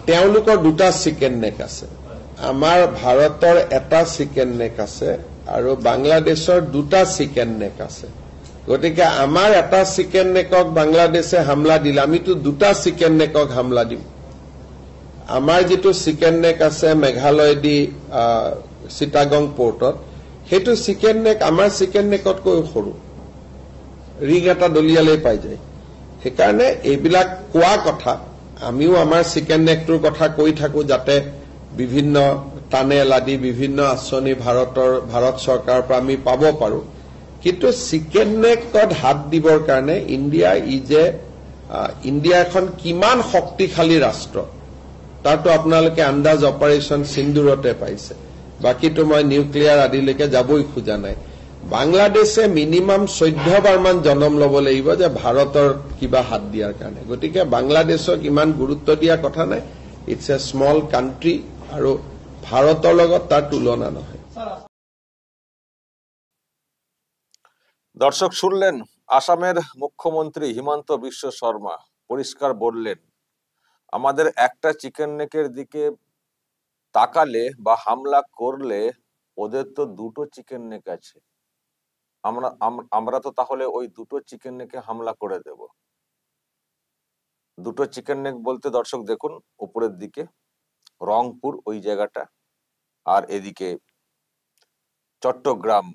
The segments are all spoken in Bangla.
তেওঁলোকৰ দুটা চিকেন নেক আছে। আমাৰ ভাৰতৰ এটা চিকেন নেক আছে আৰু বাংলাদেশৰ দুটা চিকেন নেক আছে। গতিকে আমাৰ এটা চিকেন নেকক বাংলাদেশে হামলা দিলে আমিতো দুটা চিকেন নেকক হামলা দিম। আমাৰ যিটো চিকেন নেক আছে মেঘালয়দি চিটাগং পোৰ্টত, সেইটো চিকেন নেক আমাৰ চিকেন নেকতকৈ সৰু, ৰিং এটা দলিয়ালেই পাই যায়। সেইকাৰণে এইবিলাক কোৱা কথা, আমিও আমাৰ চিকেন নেকটোৰ কথা কৈ থাকো যাতে বিভিন্ন টানেল আদি বিভিন্ন আঁচনি ভাৰত চৰকাৰৰ পৰা আমি পাব পাৰো। কিন্তু চিকেন নেকত হাত দিবৰ কাৰণে ইণ্ডিয়া এখন কিমান শক্তিশালী ৰাষ্ট্ৰ তাতো আপোনালোকে আন্দাজ অপাৰেশ্যন সিন্দুৰতে পাইছে। বাকীটো মই নিউক্লিয়াৰ আদিলৈকে যাবই খোজা নাই। বাংলাদেশে মিনিমাম 14 বাৰ মান জনম ল'ব লাগিব যে ভাৰতৰ কিবা হাত দিয়াৰ কাৰণে। গতিকে বাংলাদেশক ইমান গুৰুত্ব দিয়া কথা নাই। ইটছ এ স্মল কাণ্ট্ৰি আৰু ভাৰতৰ লগত তাৰ তুলনা নহয়। দর্শক শুনলেন আসামের মুখ্যমন্ত্রী হিমন্ত বিশ্ব শর্মা পরিষ্কার বললেন, আমাদের একটা চিকেন নেকের দিকে তাকালে বা হামলা করলে ওদের তো দুটো চিকেন নেক আছে, আমরা তো তাহলে ওই দুটো চিকেন নেকে হামলা করে দেব। দুটো চিকেন নেক বলতে দর্শক দেখুন উপরের দিকে রংপুর ওই জায়গাটা, আর এদিকে চট্টগ্রাম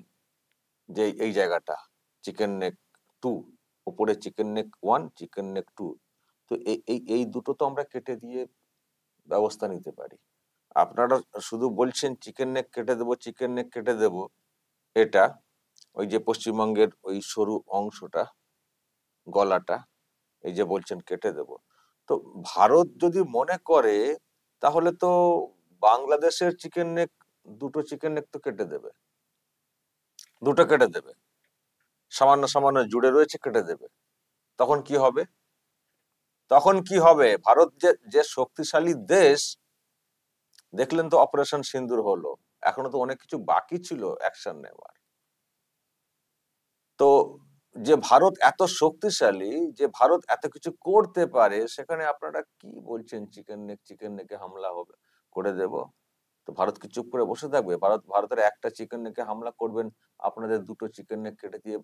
যে এই জায়গাটা চিকেন নেক 2, উপরে চিকেন নেক 1 চিকেন নেক 2। তো এই দুটো তো আমরা কেটে দিয়ে ব্যবস্থা নিতে পারি। আপনারা শুধু বলছেন চিকেন নেক কেটে দেবো চিকেন নেক কেটে দেব, এটা ওই যে পশ্চিমবঙ্গের ওই সরু অংশটা গলাটা এই যে বলছেন কেটে দেব। তো ভারত যদি মনে করে তাহলে তো বাংলাদেশের চিকেন নেক দুটো চিকেন নেক তো কেটে দেবে, দুটো কেটে দেবে, সামান্য সামান্য জুড়ে রয়েছে কেটে দেবে। তখন কি হবে? তখন কি হবে? ভারত যে শক্তিশালী দেশ, দেখলেন তো অপারেশন সিন্দুর হলো, এখনো তো অনেক কিছু বাকি ছিল অ্যাকশন নেওয়ার। তো যে ভারত এত শক্তিশালী, যে ভারত এত কিছু করতে পারে, সেখানে আপনারা কি বলছেন চিকেন নেকে হামলা হবে করে দেব? তো ভারত কি চুপ করে বসে থাকবে? ভারতের একটা চিকেন নেকে হামলা করবেন, আপনাদের দুটো চিকেন নেক কেটে দিয়ে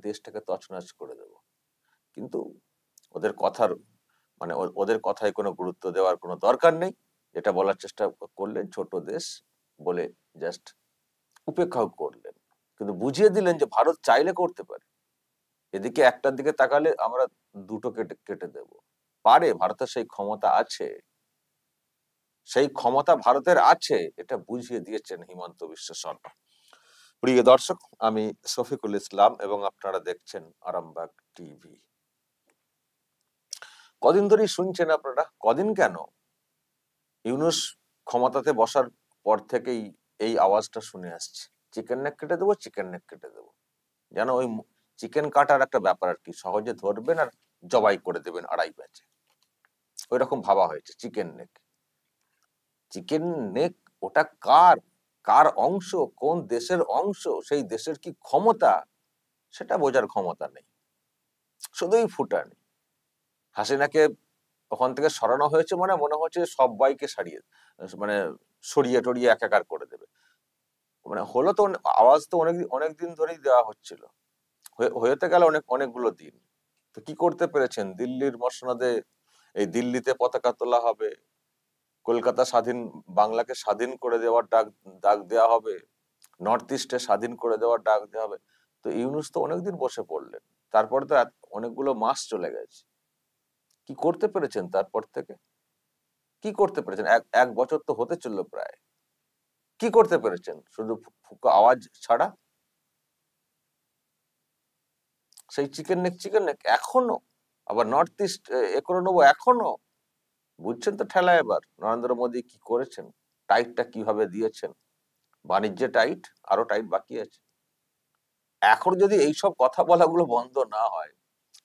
দেশটাকে তছনছ করে দেব। কিন্তু ওদের কথায় কোনো গুরুত্ব দেওয়ার কোনো দরকার নেই। যেটা বলার চেষ্টা করলেন ছোট দেশ বলে জাস্ট উপেক্ষাও করলেন, কিন্তু বুঝিয়ে দিলেন যে ভারত চাইলে করতে পারে। এদিকে একটার দিকে তাকালে আমরা দুটো কেটে দেব পারে, ভারতের সেই ক্ষমতা আছে, সেই ক্ষমতা ভারতের আছে, এটা বুঝিয়ে দিয়েছেন হিমন্ত বিশ্ব শর্মা। প্রিয় দর্শক, আমি শফিকুল ইসলাম এবং আপনারা দেখছেন আরামবাগ টিভি। কদিন ধরেই শুনছেন আপনারা, কদিন কেন, ইউনূস ক্ষমতাতে বসার পর থেকেই এই আওয়াজটা শুনে আসছে, চিকেন নেক কেটে দেবো চিকেন নেক কেটে দেবো। যেন ওই চিকেন কাটার একটা ব্যাপার আর কি, সহজে ধরবেন আর জবাই করে দেবেন আড়াই প্যাঁচে, ওই রকম ভাবা হয়েছে। চিকেন নেক ওটা কার অংশ, কোন দেশের অংশ, সেই দেশের কি ক্ষমতা, সেটা বোঝার ক্ষমতা নেই, শুধুই ফুটানি। হাসিনাকে ওখান থেকে সরানো হয়েছে মনে হচ্ছে সবাইকে সরিয়ে টরিয়ে একাকার করে দেবে। হলো তো, আওয়াজ তো অনেকদিন ধরেই দেওয়া হচ্ছিল, হয়েতে গেল অনেকগুলো দিন। তো কি করতে পেরেছেন? দিল্লির মসনদে এই দিল্লিতে পতাকা তোলা হবে, কলকাতা বাংলাকে স্বাধীন করে দেওয়ার ডাক দেওয়া হবে, নর্থ ইস্টে স্বাধীন করে দেওয়ার ডাক দেওয়া হবে। তো ইউনূস তো অনেকদিন বসে পড়লেন, তারপরে তো অনেকগুলো মাস চলে গেছে। কি করতে পেরেছেন তারপর থেকে? কি করতে পেরেছেন? এক বছর তো হতে চললো প্রায়। কি করতে পেরেছেন? শুধু ফুঁকা আওয়াজ ছাড়া। সেই চিকেন নেক এখনো, আবার নর্থ ইস্ট করে নেবো এখনো। বুঝছেন তো ঠেলা এবার নরেন্দ্র মোদী কি করেছেন, টাইটটা কিভাবে দিয়েছেন। বাণিজ্যে টাইট, আরো টাইট বাকি আছে। এখন যদি এইসব কথা বলাগুলো বন্ধ না হয়,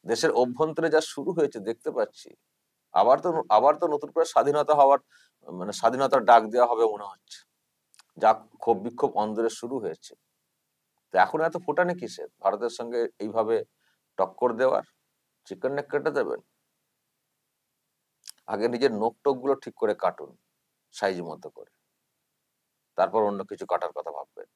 দেশের অভ্যন্তরে যা শুরু হয়েছে দেখতে পাচ্ছি, আবার তো নতুন করে স্বাধীনতা হওয়ার স্বাধীনতার ডাক দেওয়া হবে মনে হচ্ছে, যা ক্ষোভ বিক্ষোভ অন্দরে শুরু হয়েছে। তো এখন এত ফোটানি কিসের ভারতের সঙ্গে এইভাবে টক্কর দেওয়ার? চিকেন নেক কেটে দেবেন? আগে নিজের নোক টোক গুলো ঠিক করে কাটুন, সাইজ মতো করে, তারপর অন্য কিছু কাটার কথা ভাববেন।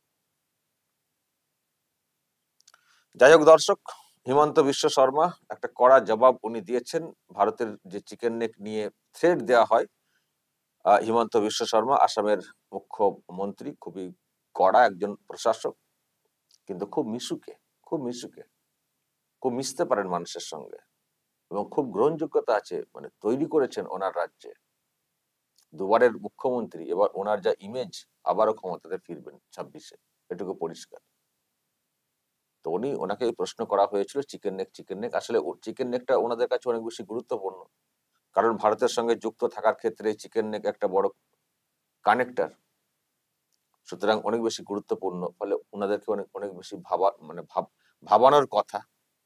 যাই হোক দর্শক, হিমন্ত বিশ্ব শর্মা একটা কড়া জবাব উনি দিয়েছেন। ভারতের যে চিকেন নেক নিয়ে থ্রেট দেওয়া হয়, হিমন্ত বিশ্ব শর্মা আসামের মুখ্যমন্ত্রী, খুবই কড়া একজন প্রশাসক, কিন্তু খুব মিশুকে, খুব মিশুকে, খুব মিশতে পারেন মানুষের সঙ্গে, এবং খুব গ্রহণযোগ্যতা আছে, মানে তৈরি করেছেন ওনার রাজ্যে। দুবারের মুখ্যমন্ত্রী, এবার ওনার যা ইমেজ, আবারও ক্ষমতাতে ফিরবেন 26-এ, এটুকু পরিষ্কার। তো ওনাকে এই প্রশ্ন করা হয়েছিল চিকেন নেক, চিকেন নেক, আসলে চিকেন নেকটা ওনাদের কাছে অনেক বেশি গুরুত্বপূর্ণ, কারণ ভারতের সঙ্গে যুক্ত থাকার ক্ষেত্রে চিকেন নেক একটা বড় কানেক্টর, সুতরাং অনেক বেশি গুরুত্বপূর্ণ। ফলে ওনাদেরকে অনেক অনেক বেশি ভাবানোর কথা।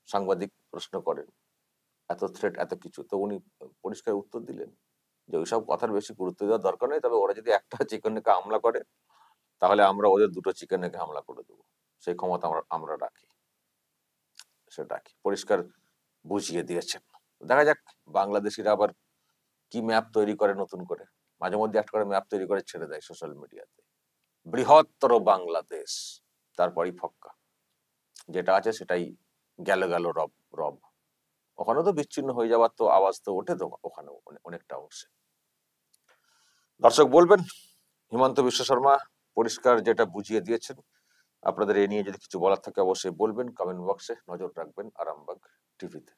সাংবাদিক প্রশ্ন করেন এত থ্রেট, এত কিছু, তো উনি পরিষ্কার উত্তর দিলেন যে ওইসব কথার বেশি গুরুত্ব দেওয়ার দরকার নেই, তবে ওরা যদি একটা চিকেন নেকে হামলা করে, তাহলে আমরা ওদের দুটো চিকেন নেকে হামলা করে দেবো, সেই ক্ষমতা আমরা রাখি, সেটা কি পরিষ্কার বুঝিয়ে দিয়েছেন। দেখা যাক বাংলাদেশিরা আবার কি ম্যাপ তৈরি করে নতুন করে, মাঝে মধ্যে একটা করে ম্যাপ তৈরি করে ছেড়ে দেয় সোশ্যাল মিডিয়াতে, বৃহত্তর বাংলাদেশ, তারপরই ফক্কা, যেটা আছে সেটাই গেল গেল রব রব। ওখানে তো বিচ্ছিন্ন হয়ে যাওয়ার তো আওয়াজ তো ওঠে তো ওখানে অনেকটা অংশে। দর্শক বলবেন, হিমন্ত বিশ্ব শর্মা পরিষ্কার যেটা বুঝিয়ে দিয়েছেন। আপনাদের এ নিয়ে যদি কিছু বলার থাকে অবশ্যই বলবেন, কমেন্ট বক্সে নজর রাখবেন আরামবাগ টিভিতে।